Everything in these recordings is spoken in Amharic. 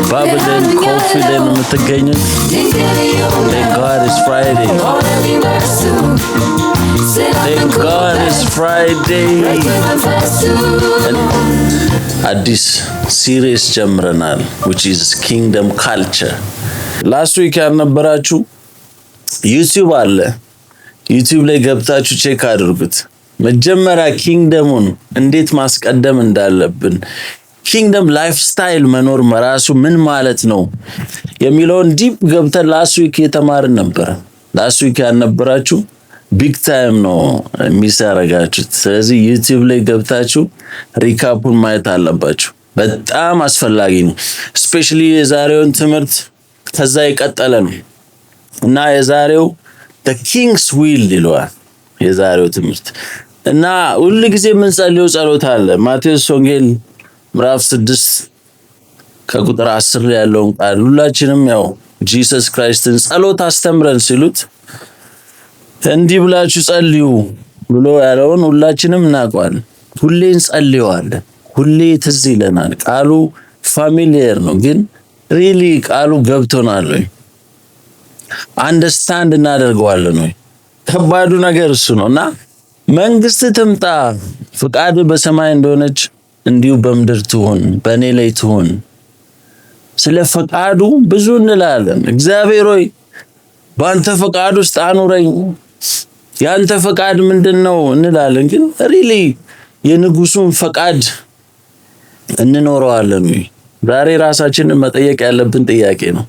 Babylon confident የምትገኙት Thank God it's Friday. Thank God it's Friday. አዲስ ሲሪየስ ጀምረናል which is Kingdom Culture. Last week ያልነበራችሁ YouTube አለ YouTube ላይ ገብታችሁ ቼክ አድርጉት። መጀመሪያ ኪንግደሙን እንዴት ማስቀደም እንዳለብን ኪንግደም ላይፍ ስታይል መኖር መራሱ ምን ማለት ነው የሚለውን ዲፕ ገብተን ላስት ዊክ የተማርን ነበር። ላስት ዊክ ያልነበራችሁ ቢግ ታይም ነው የሚሰራጋችሁት። ስለዚህ YouTube ላይ ገብታችሁ ሪካፑን ማየት አለባችሁ። በጣም አስፈላጊ ነው። ስፔሻሊ የዛሬውን ትምህርት ከዛ የቀጠለ ነው እና የዛሬው the king's will ይለዋል የዛሬው ትምህርት እና ሁሉ ጊዜ ምን ጸልዩ ጸሎት አለ። ማቴዎስ ወንጌል ምዕራፍ 6 ከቁጥር 10 ላይ ያለውን ቃል ሁላችንም ያው ጂሰስ ክራይስትን ጸሎት አስተምረን ሲሉት እንዲህ ብላችሁ ጸልዩ ብሎ ያለውን ሁላችንም እናውቃለን። ሁሌ እንጸልየዋለን፣ ሁሌ ትዝ ይለናል። ቃሉ ፋሚሊየር ነው፣ ግን ሪሊ ቃሉ ገብቶናል ወይ አንደርስታንድ እናደርገዋለን ወይ? ከባዱ ነገር እሱ ነውና መንግስት ትምጣ ፍቃድ በሰማይ እንደሆነች እንዲሁ በምድር ትሁን፣ በእኔ ላይ ትሁን። ስለ ፈቃዱ ብዙ እንላለን። እግዚአብሔር ሆይ በአንተ ፈቃድ ውስጥ አኑረኝ፣ ያንተ ፈቃድ ምንድነው እንላለን። ግን ሪሊ የንጉሱን ፈቃድ እንኖረዋለን ወይ? ዛሬ ራሳችንን መጠየቅ ያለብን ጥያቄ ነው።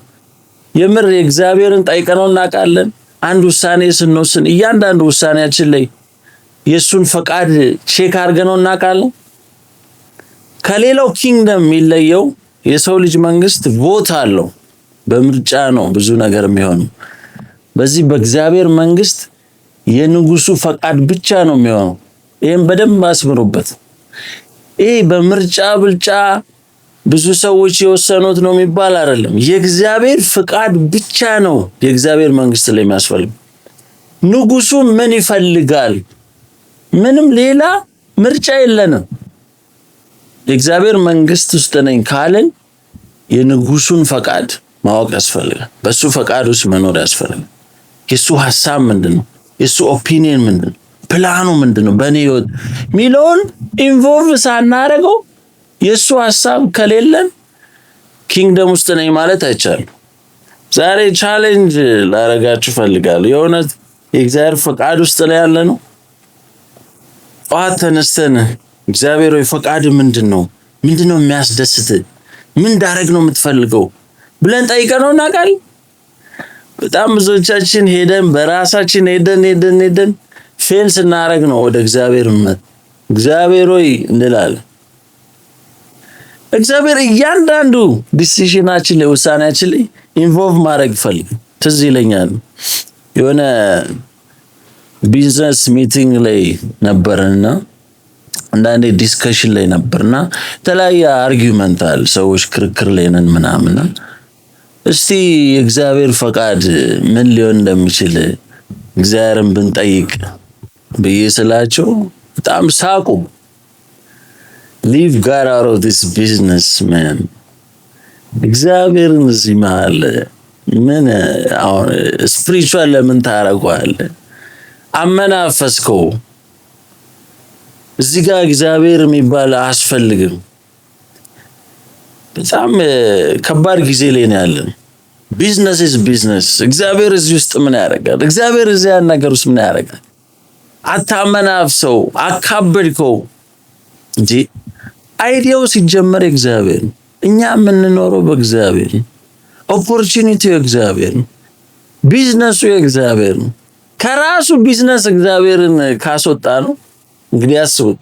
የምር እግዚአብሔርን ጠይቀነው እናውቃለን? አንድ ውሳኔ ስንወስን እያንዳንዱ ውሳኔያችን ላይ የሱን ፈቃድ ቼክ አድርገነው እናውቃለን? ከሌላው ኪንግደም የሚለየው የሰው ልጅ መንግስት ቮት አለው፣ በምርጫ ነው ብዙ ነገር የሚሆነው። በዚህ በእግዚአብሔር መንግስት የንጉሱ ፈቃድ ብቻ ነው የሚሆነው። ይሄን በደንብ አስምሩበት። ይሄ በምርጫ ብልጫ ብዙ ሰዎች የወሰኑት ነው የሚባል አይደለም። የእግዚአብሔር ፍቃድ ብቻ ነው የእግዚአብሔር መንግስት ላይ የሚያስፈልግ። ንጉሱ ምን ይፈልጋል? ምንም ሌላ ምርጫ የለንም። የእግዚአብሔር መንግስት ውስጥ ነኝ ካልን የንጉሱን ፈቃድ ማወቅ ያስፈልጋል። በሱ ፈቃድ ውስጥ መኖር ያስፈልጋል። የሱ ሐሳብ ምንድነው? የሱ ኦፒኒየን ምንድነው? ፕላኑ ምንድነው? በኔ ህይወት ሚሊዮን ኢንቮልቭ ሳናረገው የሱ ሐሳብ ከሌለን ኪንግደም ውስጥ ነኝ ማለት አይቻልም። ዛሬ ቻሌንጅ ላረጋችሁ ፈልጋለሁ። የእውነት የእግዚአብሔር ፈቃድ ውስጥ ላይ ያለ ነው። ጠዋት ተነስተን እግዚአብሔር ሆይ ፈቃድ ምንድነው? ምንድነው የሚያስደስት? ምን እንዳረግ ነው የምትፈልገው ብለን ጠይቀነው እናውቃለን? በጣም ብዙዎቻችን ሄደን በራሳችን ሄደን ፌል ስናረግ ነው ወደ እግዚአብሔር እግዚአብሔር ሆይ እንላለን። እግዚአብሔር እያንዳንዱ ዲሲዥናችን ላይ ውሳኔያችን ላይ ኢንቮልቭ ማድረግ ይፈልጋል። ትዝ ይለኛል የሆነ ቢዝነስ ሚቲንግ ላይ ነበርና አንዳንዴ ዲስከሽን ላይ ነበርና የተለያየ አርጊውመንት አለ፣ ሰዎች ክርክር ላይ ነን ምናምን። እስቲ የእግዚአብሔር ፈቃድ ምን ሊሆን እንደሚችል እግዚአብሔርን ብንጠይቅ ብዬ ስላቸው በጣም ሳቁ። Leave God out of this business, man. እግዚአብሔርን እዚህ መሃል ምን አሁን ስፒሪቹዋል ለምን ታረጋለህ? አመናፈስከው። እዚህ ጋር እግዚአብሔር የሚባል አያስፈልግም። በጣም ከባድ ጊዜ ላይ ነው ያለን። ቢዝነስ እግዚአብሔር እዚህ ውስጥ ምን ያደርጋል? እግዚአብሔር እዚህ ያን ነገር ውስጥ ምን ያደርጋል? አታመናፍሰው፣ አካበድከው እንጂ አይዲያው ሲጀመር እግዚአብሔር፣ እኛ የምንኖረው በእግዚአብሔር፣ ኦፖርቹኒቲው እግዚአብሔር፣ ቢዝነሱ እግዚአብሔር። ከራሱ ቢዝነስ እግዚአብሔርን ካስወጣ ነው እንግዲህ አስቡት።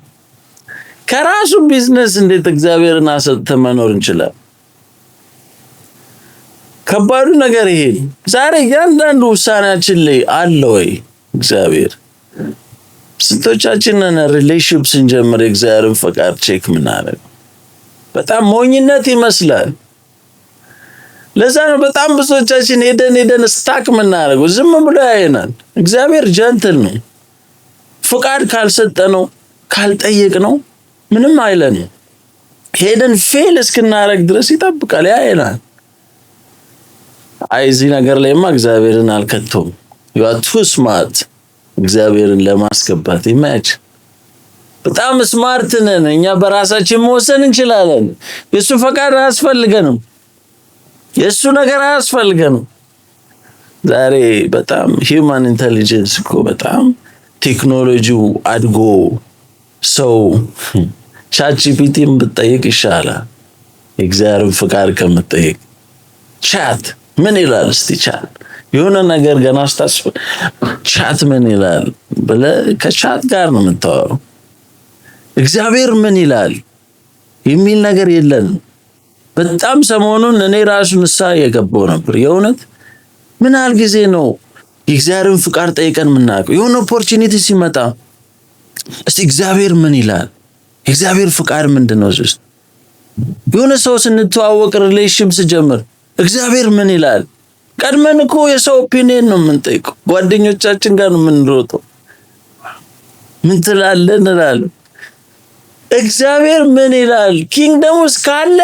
ከራሱ ቢዝነስ እንዴት እግዚአብሔርን አሰጥተን መኖር እንችላለን? ከባዱ ነገር ይሄ። ዛሬ እያንዳንዱ ውሳኔያችን ላይ አለ ወይ እግዚአብሔር? ስንቶቻችንን ሪሌሽንሺፕ ስንጀምር የእግዚአብሔርን ፈቃድ ቼክ ምናደርግ? በጣም ሞኝነት ይመስላል። ለዛ ነው በጣም ብዙዎቻችን ሄደን ስታክ ምናደርገው። ዝም ብሎ ያየናል። እግዚአብሔር ጀንትል ነው። ፈቃድ ካልሰጠነው ካልጠየቅነው ምንም አይለንም። ሄደን ፌል እስክናረግ ድረስ ይጠብቃል ያየናል። አይ እዚህ ነገር ላይማ እግዚአብሔርን አልከቶም you are too smart እግዚአብሔርን ለማስገባት ይማች በጣም ስማርት ነን እኛ በራሳችን መወሰን እንችላለን። የሱ ፈቃድ አያስፈልገንም። የሱ ነገር አያስፈልገንም። ዛሬ በጣም ሂውማን ኢንተለጀንስ እኮ በጣም ቴክኖሎጂው አድጎ ሰው ቻትጂፒቲን ብትጠይቅ ይሻላል እግዚአብሔርን ፈቃድ ከምትጠይቅ። ቻት ምን ይላል እስቲ ቻት የሆነ ነገር ገና ስታስብ ቻት ምን ይላል ብለህ ከቻት ጋር ነው የምታወራው። እግዚአብሔር ምን ይላል የሚል ነገር የለም። በጣም ሰሞኑን እኔ ራሱ ንስሐ የገባው ነበር። የእውነት ምን ያህል ጊዜ ነው የእግዚአብሔርን ፍቃድ ጠይቀን የምናውቀው? የሆነ ኦፖርቹኒቲ ሲመጣ እስቲ እግዚአብሔር ምን ይላል? የእግዚአብሔር ፍቃድ ምንድነው? የሆነ ሰው ስንተዋወቅ ሪሌሽን ስጀምር እግዚአብሔር ምን ይላል? ቀድመን እኮ የሰው ኦፒኒየን ነው የምንጠይቀው። ጓደኞቻችን ጋር ነው የምንሮጠው። ምን ትላለህ እንላለን። እግዚአብሔር ምን ይላል? ኪንግደሙ እስካለ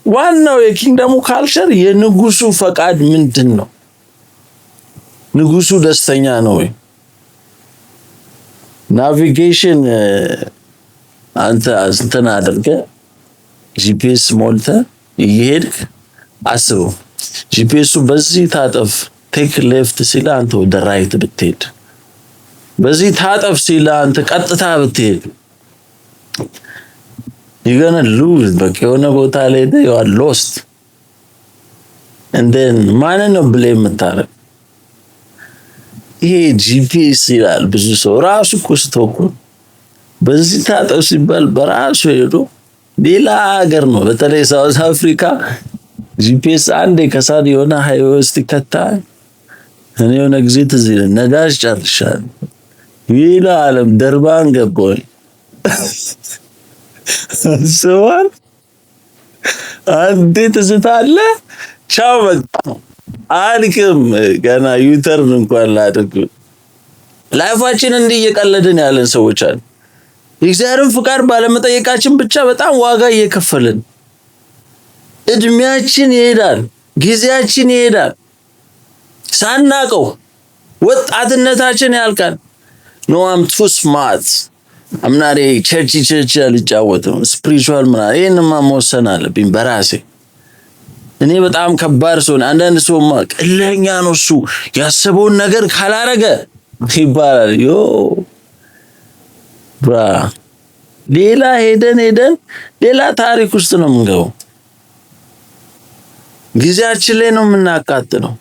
ዋናው የኪንግደሙ ካልቸር የንጉሱ ፈቃድ ምንድነው? ንጉሱ ደስተኛ ነው ወይ? ናቪጌሽን አንተ እንትን አድርገህ ጂፒኤስ ሞልተህ እየሄድክ አስበው። ጂፒኤሱ በዚህ ታጠፍ ቴክ ሌፍት ሲል አንተ ወደ ራይት ብትሄድ፣ በዚህ ታጠፍ ሲል አንተ ቀጥታ ብትሄድ you're gonna lose በቃ የሆነ ቦታ ላይ you are lost and then ማንን ነው ብሌም የምታረግ? ይሄ ጂፒኤስ ይላል ብዙ ሰው ራሱ እኮ ስተውኩ በዚህ ታጠፍ ሲባል በራሱ ሄዶ ሌላ ሀገር ነው። በተለይ ሳውዝ አፍሪካ ጂፒኤስ አንዴ ከሳድ የሆነ ሃይዌይ ውስጥ ከታ እኔ የሆነ ጊዜ ትዝ ይለኝ ነዳጅ ጨርሻለሁ ሌላ ዓለም ደርባን ገባሁ። ሰዋል አንዴ ትዝታለ ቻው በቃ አልክም ገና ዩተርን እንኳን ላድርግ። ላይፋችን እንዲህ እየቀለድን ያለን ሰዎች አሉ። የእግዚአብሔርን ፍቃድ ባለመጠየቃችን ብቻ በጣም ዋጋ እየከፈልን እድሜያችን ይሄዳል፣ ጊዜያችን ይሄዳል፣ ሳናቀው ወጣትነታችን ያልቃል። ኖ አም ቱ ስማርት አምናሬ ቸርች አልጫወትም ስፒሪቹዋል ምናምን ይሄንማ መወሰን አለብኝ በራሴ። እኔ በጣም ከባድ ሰው ነኝ። አንዳንድ ሰውማ ቀለኛ ነው እሱ ያሰበውን ነገር ካላረገ ይባላል። ዮ ብራ ሌላ ሄደን ሌላ ታሪክ ውስጥ ነው የምንገባው። ጊዜያችን ላይ ነው የምናቃጥለው።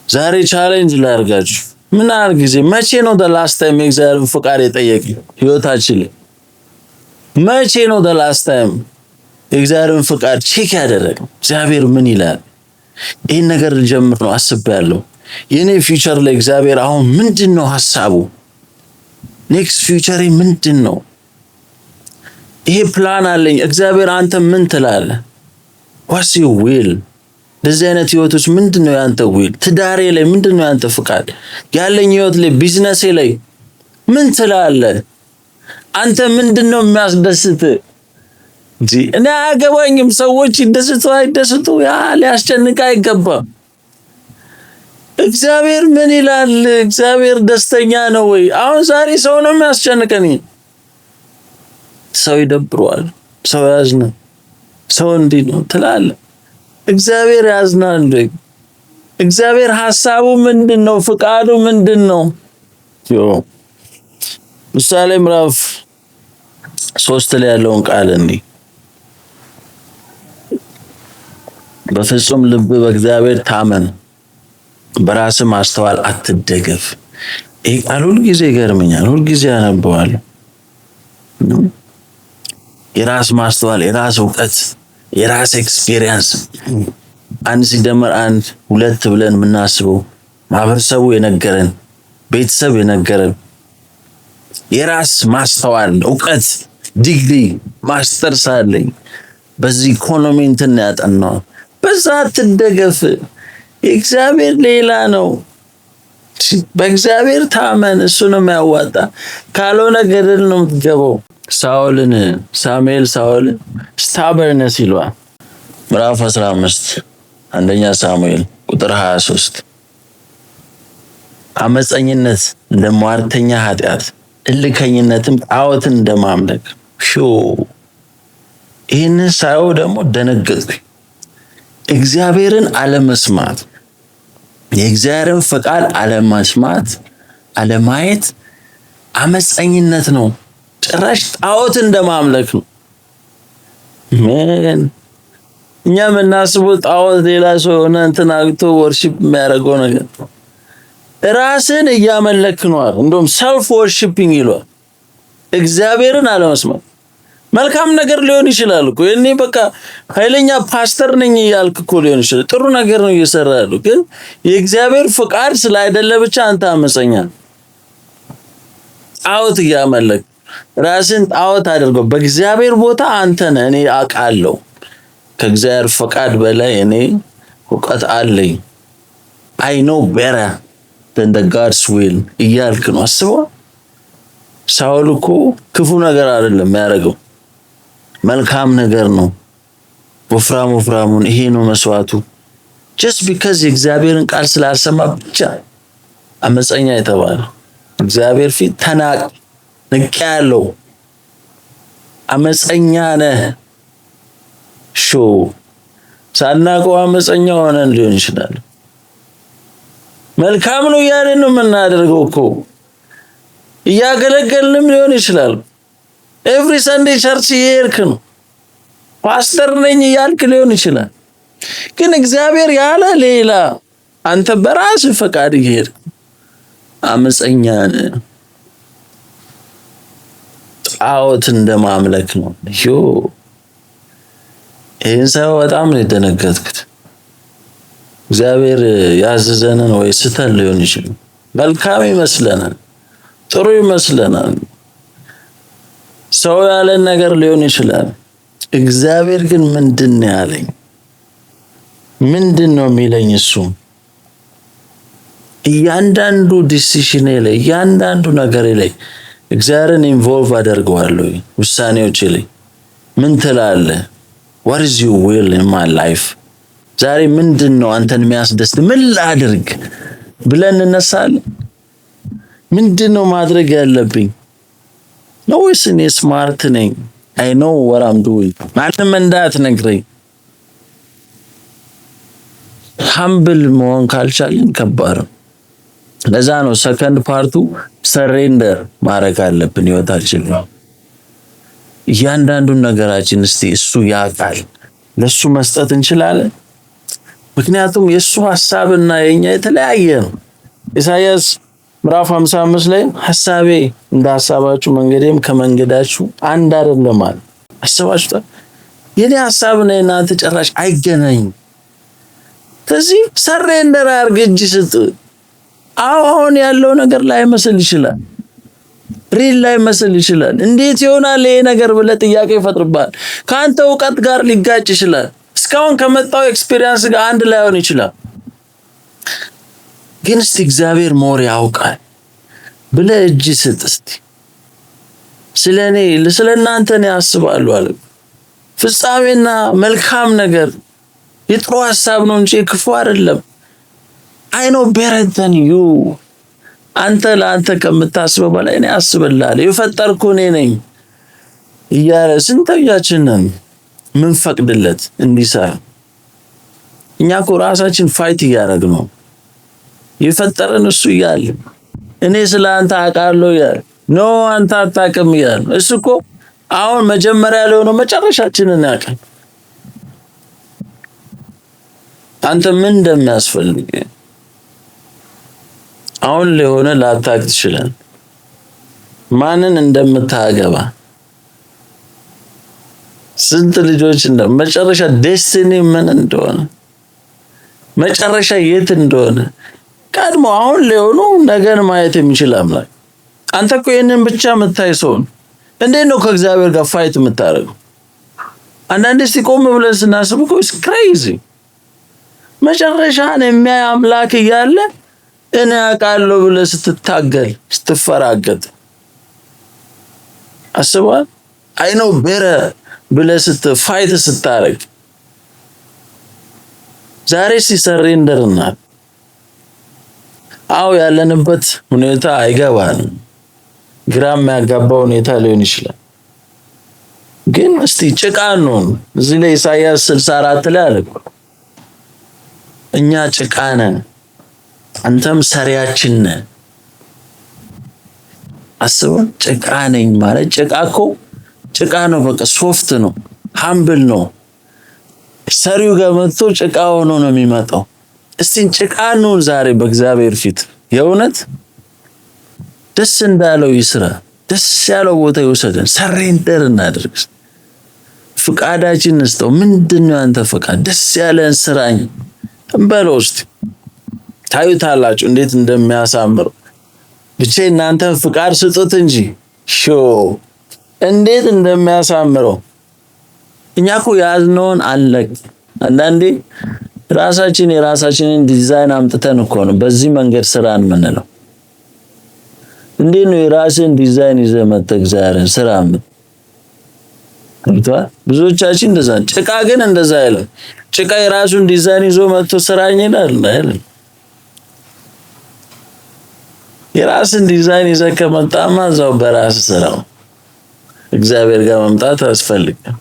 ዛሬ ቻሌንጅ ላርጋችሁ። ምን አለ ጊዜ መቼ ነው the last time የእግዚአብሔርን ፍቃድ የጠየቅን ህይወታችን ላይ? መቼ ነው the last time የእግዚአብሔርን ፍቃድ ቼክ ያደረግን? እግዚአብሔር ምን ይላል? ይሄን ነገር ልጀምር ነው አስቤያለሁ። የኔ ፊውቸር ላይ እግዚአብሔር አሁን ምንድነው ሐሳቡ? ኔክስት ፊውቸሬ ምንድነው? ይሄ ፕላን አለኝ። እግዚአብሔር አንተ ምን ትላለህ? what's your will? እንደዚህ አይነት ህይወቶች ምንድነው ያንተ ዊል? ትዳሬ ላይ ምንድነው ያንተ ፍቃድ? ያለኝ ህይወት ላይ ቢዝነሴ ላይ ምን ትላለህ? አንተ ምንድነው የሚያስደስት? እኔ አያገባኝም ሰዎች ይደሰቱ አይደሰቱ ያ ሊያስጨንቅ አይገባም። እግዚአብሔር ምን ይላል? እግዚአብሔር ደስተኛ ነው ወይ? አሁን ዛሬ ሰው ነው የሚያስጨንቀኝ። ሰው ይደብረዋል፣ ሰው ያዝናል፣ ሰው እንዲህ ነው ትላለህ። እግዚአብሔር ያዝናል። እግዚአብሔር ሐሳቡ ምንድነው? ፍቃዱ ምንድነው? ምሳሌ ምዕራፍ 3 ላይ ያለውን ቃል እንይ። በፍጹም ልብ በእግዚአብሔር ታመን፣ በራስ ማስተዋል አትደገፍ። ይሄ ቃል ሁሉ ጊዜ ይገርመኛል፣ ሁሉ ጊዜ አነበዋለሁ። የራስ ማስተዋል፣ የራስ እውቀት፣ የራስ ኤክስፒሪየንስ አንድ ሲደመር አንድ ሁለት ብለን የምናስበው ማህበረሰቡ የነገረን ቤተሰብ የነገረን የራስ ማስተዋል እውቀት ዲግሪ ማስተርስ አለኝ በዚህ ኢኮኖሚ እንትን ያጠናው በዛ አትደገፍ። እግዚአብሔር ሌላ ነው። በእግዚአብሔር ታመን፣ እሱ ነው የሚያዋጣ። ካልሆነ ገደል ነው የምትገባው። ሳሙኤል ሳኦልን ስታበርነስ ይለዋል። ምዕራፍ 15 አንደኛ ሳሙኤል ቁጥር 23 አመፀኝነት እንደ ሟርተኛ ኃጢአት፣ እልከኝነትም ጣዖትን እንደማምለክ። ይህንን ሳየው ደግሞ ደነገጥኩኝ። እግዚአብሔርን አለመስማት፣ የእግዚአብሔርን ፈቃድ አለመስማት፣ አለማየት አመፀኝነት ነው። ጭራሽ ጣዖት እንደማምለክ ነው። ምን እኛ የምናስበው ጣዖት ሌላ ሰው የሆነ እንትን አግቶ ወርሺፕ የሚያደርገው ነገር ራስን እያመለክ ነው። እንደውም ሰልፍ ወርሺፒንግ ይሏል። እግዚአብሔርን አለመስማት መልካም ነገር ሊሆን ይችላል እኮ እኔ በቃ ኃይለኛ ፓስተር ነኝ እያልክ እኮ ሊሆን ይችላል። ጥሩ ነገር ነው እየሰራ ያለው፣ ግን የእግዚአብሔር ፍቃድ ስላይደለ ብቻ አንተ አመፀኛ ጣዖት እያመለክ ራስን ጣዖት አድርገው በእግዚአብሔር ቦታ አንተ ነህ። እኔ አውቃለሁ ከእግዚአብሔር ፈቃድ በላይ እኔ እውቀት አለኝ። I know better than the God's will እያልክ ነው። አስበው ሳኦል እኮ ክፉ ነገር አይደለም ያደረገው፣ መልካም ነገር ነው። ወፍራሙን ይሄ ነው መስዋዕቱ። just because የእግዚአብሔርን ቃል ስላልሰማ ብቻ አመፀኛ የተባለው እግዚአብሔር ፊት ንቅ ያለው አመፀኛ ነህ። ሳናውቀው አመፀኛ ሆነን ሊሆን ይችላል። መልካም ነው እያልን ነው የምናደርገው እኮ እያገለገልንም ሊሆን ይችላል። ኤቭሪ ሰንዴ ቸርች እየሄድክ ነው፣ ፓስተር ነኝ እያልክ ሊሆን ይችላል። ግን እግዚአብሔር ያለ ሌላ አንተ በራስህ ፈቃድ እየሄድክ አመፀኛ ነህ። ጣዖት እንደማምለክ ነው። ይህን ሰው በጣም ነው የደነገጥኩት። እግዚአብሔር ያዘዘንን ወይ ስተን ሊሆን ይችላል። መልካም ይመስለናል፣ ጥሩ ይመስለናል፣ ሰው ያለን ነገር ሊሆን ይችላል። እግዚአብሔር ግን ምንድን ነው ያለኝ? ምንድን ነው የሚለኝ? እሱ እያንዳንዱ ዲሲሽኔ ላይ እያንዳንዱ ነገሬ ላይ እግዚአብሔርን ኢንቮልቭ አደርገዋለሁ። ውሳኔዎቼ ላይ ምን ትላለህ? what is your will in my life? ዛሬ ምንድን ነው አንተን የሚያስደስት? ምን ላድርግ ብለን እንነሳለን። ምንድን ነው ማድረግ ያለብኝ? ነው ወይስ እኔ ስማርት ነኝ? I know what I'm doing። ማንም እንዳትነግረኝ። humble መሆን ካልቻልን ከባድ ነው። ለዛ ነው ሰከንድ ፓርቱ ሰሬንደር ማድረግ አለብን ህይወታችን ላይ። እያንዳንዱን ነገራችን እስቲ እሱ ያውቃል፣ ለሱ መስጠት እንችላለን። ምክንያቱም የሱ ሐሳብና የኛ የተለያየ ነው። ኢሳይያስ ምዕራፍ 55 ላይ ሐሳቤ እንደ ሐሳባችሁ መንገዴም ከመንገዳችሁ አንድ አይደለም አለ። አስባችሁታል? የኔ ሐሳብና የናንተ ጭራሽ አይገናኝም። ስለዚህ ሰሬንደር አድርግ፣ እጅ ስጥ። አሁን ያለው ነገር ላይ መስል ይችላል፣ ሪል ላይ መስል ይችላል። እንዴት ይሆናል ይሄ ነገር ብለህ ጥያቄ ይፈጥርብሃል። ካንተ ዕውቀት ጋር ሊጋጭ ይችላል። እስካሁን ከመጣው ኤክስፒሪየንስ ጋር አንድ ላይ ሆነ ይችላል። ግን እስቲ እግዚአብሔር ሞር ያውቃል ብለህ እጅ ስጥ። እስቲ ስለኔ ስለናንተ ነው ያስባሉ አለ። ፍጻሜና መልካም ነገር የጥሩ ሐሳብ ነው እንጂ ክፉ አይደለም። I know better than you። አንተ ለአንተ ከምታስበው በላይ እኔ አስብልሃለሁ። የፈጠርኩ እኔ ነኝ እያለ ስንቶቻችን ነን ምን ፈቅድለት እንዲሰራ? እኛ እኮ ራሳችን ፋይት እያደረግን ነው። የፈጠረን እሱ እያለ እኔ ስለ አንተ አውቃለሁ እያለ ኖ አንተ አታውቅም እያለ እሱ እኮ አሁን መጀመሪያ ላይ ሆኖ መጨረሻችንን ያውቃል። አንተ ምን እንደሚያስፈልግ አሁን ለሆነ ላታውቅ ትችላለህ። ማንን እንደምታገባ ስንት ልጆች መጨረሻ ዴስቲኒ ምን እንደሆነ መጨረሻ የት እንደሆነ ቀድሞ አሁን ለሆኑ ነገን ማየት የሚችል አምላክ። አንተ እኮ ይሄንን ብቻ የምታይ ሰው እንዴት ነው ከእግዚአብሔር ጋር ፋይት የምታደርገው? አንዳንዴ ሲቆም ብለን ስናስብ እኮ it's crazy። መጨረሻን የሚያይ አምላክ እያለ እኔ አውቃለሁ ብለህ ስትታገል ስትፈራገጥ አስበዋል። አይ ነው በረ ብለህ ፋይት ስታረግ ዛሬ ሲሰሬንደርና አው ያለንበት ሁኔታ አይገባንም። ግራም ያጋባ ሁኔታ ሊሆን ይችላል። ግን እስቲ ጭቃ ነው እዚህ ላይ ኢሳይያስ 64 ላይ አለ እኛ ጭቃ ነን አንተም ሰሪያችን ነህ። አስበው ጭቃ ነኝ ማለት ጭቃ እኮ ጭቃ ነው፣ በቃ ሶፍት ነው፣ ሃምብል ነው። ሰሪው ጋር መጥቶ ጭቃ ሆኖ ነው የሚመጣው። እስቲ ጭቃ ነው ዛሬ በእግዚአብሔር ፊት የእውነት ደስ እንዳለው ይስራ፣ ደስ ያለው ቦታ ይወሰደን፣ ሰሬንደር እናድርግ፣ ፍቃዳችን እንስጠው። ምንድነው ያንተ ፍቃድ? ደስ ያለን ስራኝ እንበለው። እስቲ ታዩታላችሁ እንዴት እንደሚያሳምር። ብቻ እናንተን ፍቃድ ስጡት እንጂ እንዴት እንደሚያሳምረው። እኛ እኮ ያዝነውን አለቅ። አንዳንዴ የራሳችንን ዲዛይን አምጥተን እኮ ነው በዚህ መንገድ ስራን የምንለው። እንዴት ነው የራስን ዲዛይን ይዘህ መጥተህ እግዚአብሔርን ስራ ብዙዎቻችን እንደዛ። ጭቃ ግን እንደዛ አይደለም። ጭቃ የራሱን ዲዛይን ይዞ መጥቶ ስራኝ ይላል አይደል? የራስን ዲዛይን ይዘህ ከመጣማ እዛው በራስ ስራው እግዚአብሔር ጋር መምጣት አያስፈልግም።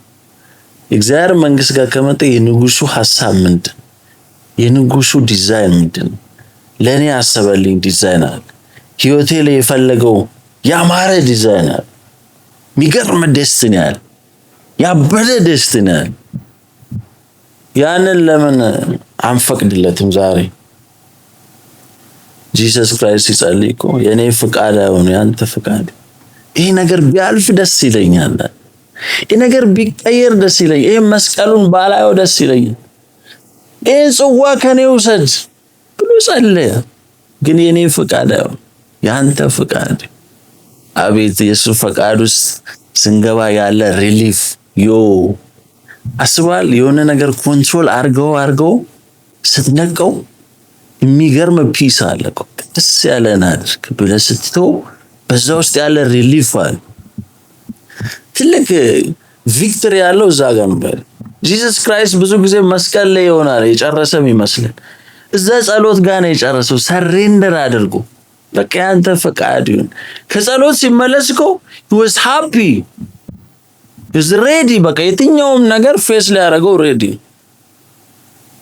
እግዚአብሔር መንግስት ጋር ከመጣ የንጉሱ ሐሳብ ምንድን? የንጉሱ ዲዛይን ምንድን? ለኔ ያሰበልኝ ዲዛይን አለ። ህይወቴ ላይ የፈለገው ያማረ ዲዛይን አለ። የሚገርም ደስቲኒ አለ። ያበደ ደስቲኒ አለ። ያንን ለምን አንፈቅድለትም? ዛሬ ጂሰስ ክራይስት ሲጸልይ እኮ የኔ ፍቃድ አይሁን ያንተ ፍቃድ። ይሄ ነገር ቢያልፍ ደስ ይለኛል፣ ይሄ ነገር ቢቀየር ደስ ይለኛል፣ ይሄ መስቀሉን ባላየው ደስ ይለኛል፣ ይሄ ጽዋ ከኔ ውሰድ ብሎ ጸለየ። ግን የኔ ፍቃድ አይሁን ያንተ ፍቃድ። አቤት የሱ ፍቃድ ውስጥ ስንገባ ያለ ሪሊፍ አስባል። የሆነ ነገር ኮንትሮል አርገው ስትነቀው የሚገርም ፒስ አለ። ደስ ያለን አድርግ ብለህ ስትተው በዛ ውስጥ ያለ ሪሊፍ አለ። ትልቅ ቪክቶሪ ያለው እዛ ጋር ነው። ጂሰስ ክራይስት ብዙ ጊዜ መስቀል ላይ ይሆናል የጨረሰም ይመስላል። እዛ ጸሎት ጋር ነው የጨረሰው። ሰሬንደር አድርጎ በቃ ያንተ ፈቃድ ይሁን። ከጸሎት ሲመለስ እኮ he was happy, he was ready። በቃ የትኛውም ነገር ፌስ ላይ ያደረገው ሬዲ።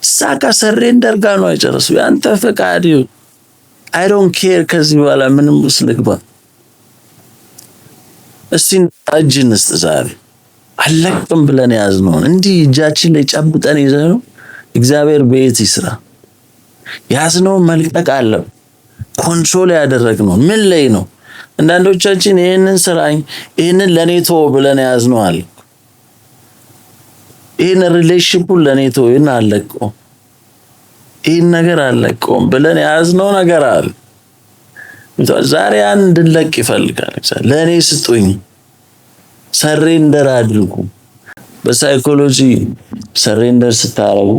ሳካ ሰሬንደር ጋር ነው የጨረሰው። ያንተ ፈቃድ ይሁን። I don't care ከዚህ በኋላ ምንም ውስጥ ልግባ። እስቲ እጅን እስጥ ዛሬ አለቅም ብለን ያዝነው እንዲህ እጃችን ላይ ጨብጠን ይዘነው እግዚአብሔር ቤት ይስራ። ያዝነው መልቀቅ አለ። ኮንትሮል ያደረግነው ምን ላይ ነው? አንዳንዶቻችን ይሄንን ስራኝ ይሄንን ለኔ ተው ብለን ያዝነው አለ። ይሄን ሪሌሽንፑን ለኔ ተው ይሄን አለቀው፣ ይሄን ነገር አለቀው ብለን ያዝነው ነገር አለ። ዛሬ አንድ ለቅ ይፈልጋል። ለኔ ስጡኝ፣ ሰሬንደር አድርጉ። በሳይኮሎጂ ሰሬንደር ስታረጉ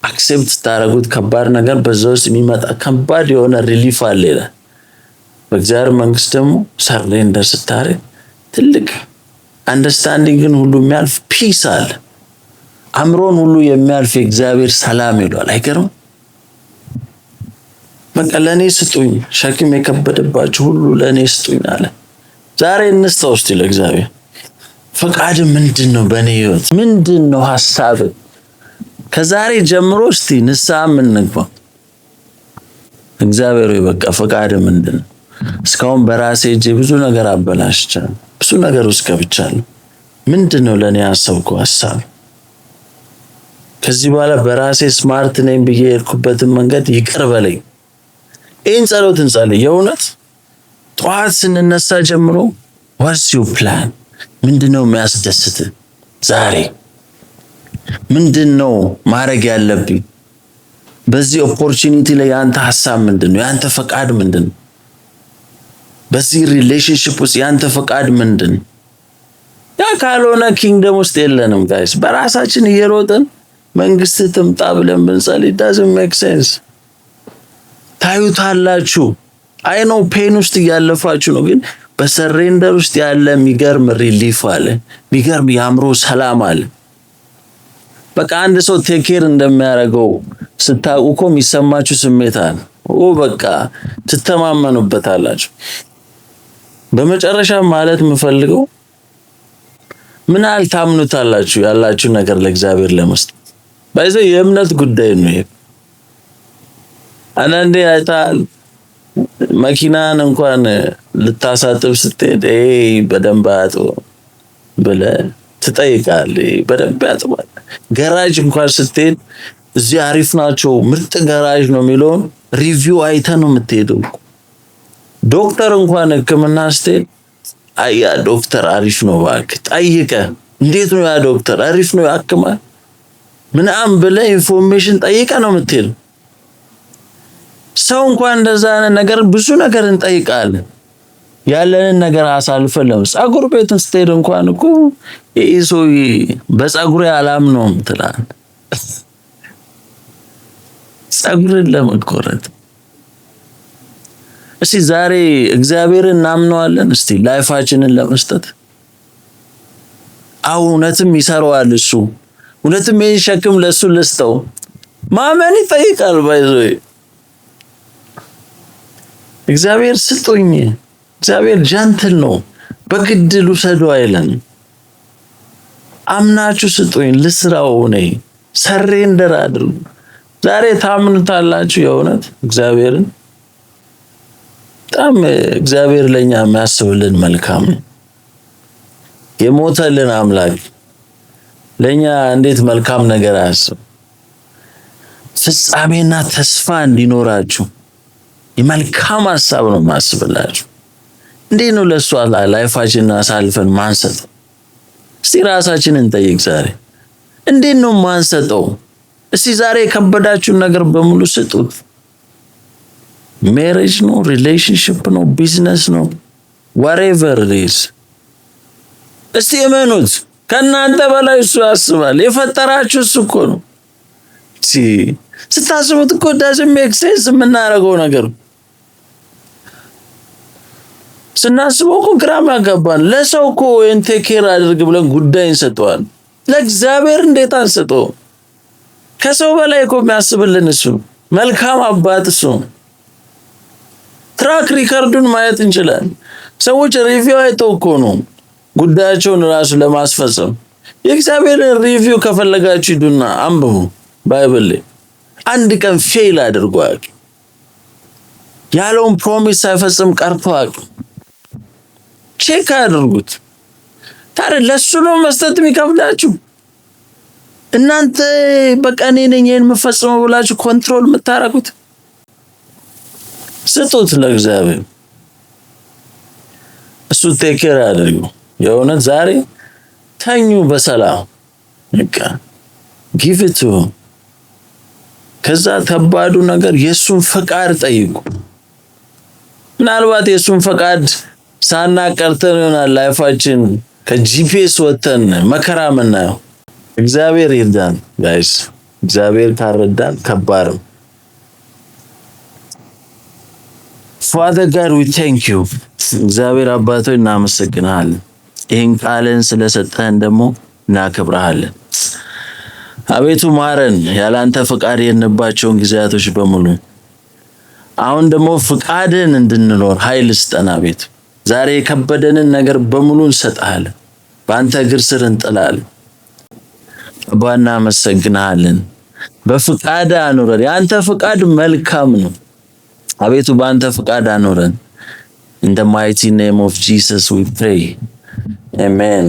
አክሴፕት ስታረጉት ከባድ ነገር በዛ ውስጥ የሚመጣ ከባድ የሆነ ሪሊፍ አለ ይላል። በእግዚአብሔር መንግስት ደግሞ ሰሬንደር ስታረግ ትልቅ አንደርስታንዲንግን ሁሉ የሚያልፍ ፒስ አለ። አምሮን ሁሉ የሚያልፍ የእግዚአብሔር ሰላም ይሏል። አይገርም? በቃ ለኔ ስጡኝ፣ ሸክም የከበደባችሁ ሁሉ ለኔ ስጡኝ አለ። ዛሬ እንስታው እስቲ ለእግዚአብሔር ፈቃድ ምንድነው? በኔ ህይወት ምንድነው ሐሳብ? ከዛሬ ጀምሮ እስቲ ንስሐ እንግባ። እግዚአብሔር ሆይ በቃ ፈቃድ ምንድነው? እስካሁን በራሴ እጄ ብዙ ነገር አበላሽቻለሁ፣ ብዙ ነገር ውስጥ ገብቻለሁ። ምንድነው ለኔ ያሰብከው ሐሳብ? ከዚህ በኋላ በራሴ ስማርት ነኝ ብዬ የሄድኩበትን መንገድ ይቅር በለኝ። ይህን ጸሎት እንጸልይ። የእውነት ጠዋት ስንነሳ ጀምሮ what's your plan? ምንድነው የሚያስደስት? ዛሬ ምንድነው ማድረግ ያለብኝ? በዚህ ኦፖርቹኒቲ ላይ ያንተ ሐሳብ ምንድነው? ያንተ ፈቃድ ምንድነው? በዚህ ሪሌሽንሺፕ ውስጥ ያንተ ፈቃድ ምንድነው? ያ ካልሆነ ኪንግደም ውስጥ የለንም ጋይስ። በራሳችን እየሮጥን መንግስት ትምጣ ብለን ብንጸልይ doesn't make sense። ታዩታላችሁ። አይ ነው ፔን ውስጥ እያለፋችሁ ነው፣ ግን በሰሬንደር ውስጥ ያለ የሚገርም ሪሊፍ አለ፣ የሚገርም የአእምሮ ሰላም አለ። በቃ አንድ ሰው ቴክ ኬር እንደሚያደርገው ስታውቁ እኮ የሚሰማችሁ ስሜት አለ። በቃ ትተማመኑበታላችሁ። በመጨረሻ ማለት የምፈልገው ምን ያህል ታምኑታላችሁ ያላችሁ ነገር ለእግዚአብሔር ለመስጠት። ባይዘው የእምነት ጉዳይ ነው ይሄ። አንዳንዴ አይታል መኪናን እንኳን ልታሳጥብ ስትሄድ በደንብ አጥቦ ብለህ ትጠይቃለህ። በደንብ ያጥባል። ገራጅ እንኳን ስትሄድ እዚህ አሪፍ ናቸው ምርጥ ገራጅ ነው የሚለውን ሪቪው አይተህ ነው የምትሄደው። ዶክተር እንኳን ሕክምና ስትሄድ አያ ዶክተር አሪፍ ነው እባክህ ጠይቀህ፣ እንዴት ነው ያ ዶክተር አሪፍ ነው ያክማል ምናምን ብለህ ኢንፎርሜሽን ጠይቀህ ነው የምትሄደው። ሰው እንኳን እንደዛ ነገር ብዙ ነገር እንጠይቃለን። ያለንን ነገር አሳልፈን ፀጉር ቤት ስትሄድ እንኳን እኮ ሰውዬ በፀጉሬ አላምነውም ትላለህ። ፀጉርን ለመቆረጥ እስቲ ዛሬ እግዚአብሔርን እናምነዋለን። እስቲ ላይፋችንን ለመስጠት እውነትም ይሰራዋል እሱ። እውነትም ይሄን ሸክም ለሱ ልስጠው ማመን ይጠይቃል። ባይዘው እግዚአብሔር ስጡኝ፣ እግዚአብሔር ጃንትል ነው፣ በግድ ልውሰደው አይለን። አምናችሁ ስጡኝ ልስራው ነኝ፣ ሰሬንደር አድርጉ። ዛሬ ታምኑታላችሁ የእውነት እግዚአብሔርን? በጣም እግዚአብሔር ለኛ የሚያስብልን መልካም ነው። የሞተልን አምላክ ለኛ እንዴት መልካም ነገር አያስብ። ፍጻሜና ተስፋ እንዲኖራችሁ የመልካም ሐሳብ ነው ማስብላችሁ። እንዴት ነው ለሱ ላይፋችንን አሳልፈን ማንሰጥ? እስቲ ራሳችንን እንጠይቅ ዛሬ። እንዴት ነው ማንሰጠው? እስቲ ዛሬ የከበዳችሁን ነገር በሙሉ ስጡት። ሜሬጅ ነው፣ ሪሌሽንሺፕ ነው፣ ቢዝነስ ነው፣ whatever it is። እስቲ እመኑት፣ ከናንተ በላይ እሱ ያስባል። የፈጠራችሁ እሱ እኮ ነው። ስታስቡት እኮ doesn't make sense የምናደርገው ነገር ስናስበው እኮ ግራም ያጋባን። ለሰው እኮ ቴክ ኬር አድርግ ብለን ጉዳይ እንሰጠዋል። ለእግዚአብሔር እንዴት አንሰጠው? ከሰው በላይ እኮ የሚያስብልን እሱ፣ መልካም አባት እሱ። ትራክ ሪከርዱን ማየት እንችላለን። ሰዎች ሪቪው አይተው እኮ ነው ጉዳያቸውን ራሱ ለማስፈጸም። የእግዚአብሔርን ሪቪው ከፈለጋችሁ ሂዱና አንብቡ ባይብል ላይ። አንድ ቀን ፌል አድርጓል፣ ያለውን ፕሮሚስ ሳይፈጽም ቀርቷል። ቼክ አድርጉት። ታዲያ ለሱ ነው መስጠት የሚከብዳችሁ? እናንተ በቃ እኔ ነኝ ይሄን የምፈጽመው ብላችሁ ኮንትሮል የምታረጉት? ስጡት ለእግዚአብሔር፣ እሱ ቴክ ኬር አድርጉ። የእውነት ዛሬ ተኙ በሰላም በቃ ጊቭ ኢት ቱ። ከዛ ከባዱ ነገር የሱን ፈቃድ ጠይቁ። ምናልባት የሱን ፈቃድ ሳናቀርተን ይሆናል ላይፋችን ከጂፒኤስ ወተን መከራ ምናየው። እግዚአብሔር ይርዳን ጋይስ። እግዚአብሔር ካረዳን ከባድ ነው። Father God, we thank you። እግዚአብሔር አባት ሆይ እናመሰግናለን። ይህን ቃልን ስለሰጠን ደግሞ እናከብርሃለን። አቤቱ ማረን፣ ያላንተ ፈቃድ የነበባቸውን ጊዜያቶች በሙሉ። አሁን ደግሞ ፈቃድን እንድንኖር ኃይል ስጠን አቤቱ። ዛሬ የከበደንን ነገር በሙሉ እንሰጣለን፣ በአንተ እግር ስር እንጥላለን። አባና እናመሰግናለን። በፈቃድ አኑረን። ያንተ ፈቃድ መልካም ነው አቤቱ፣ በአንተ ፈቃድ አኑረን። In the mighty name of Jesus we pray. Amen.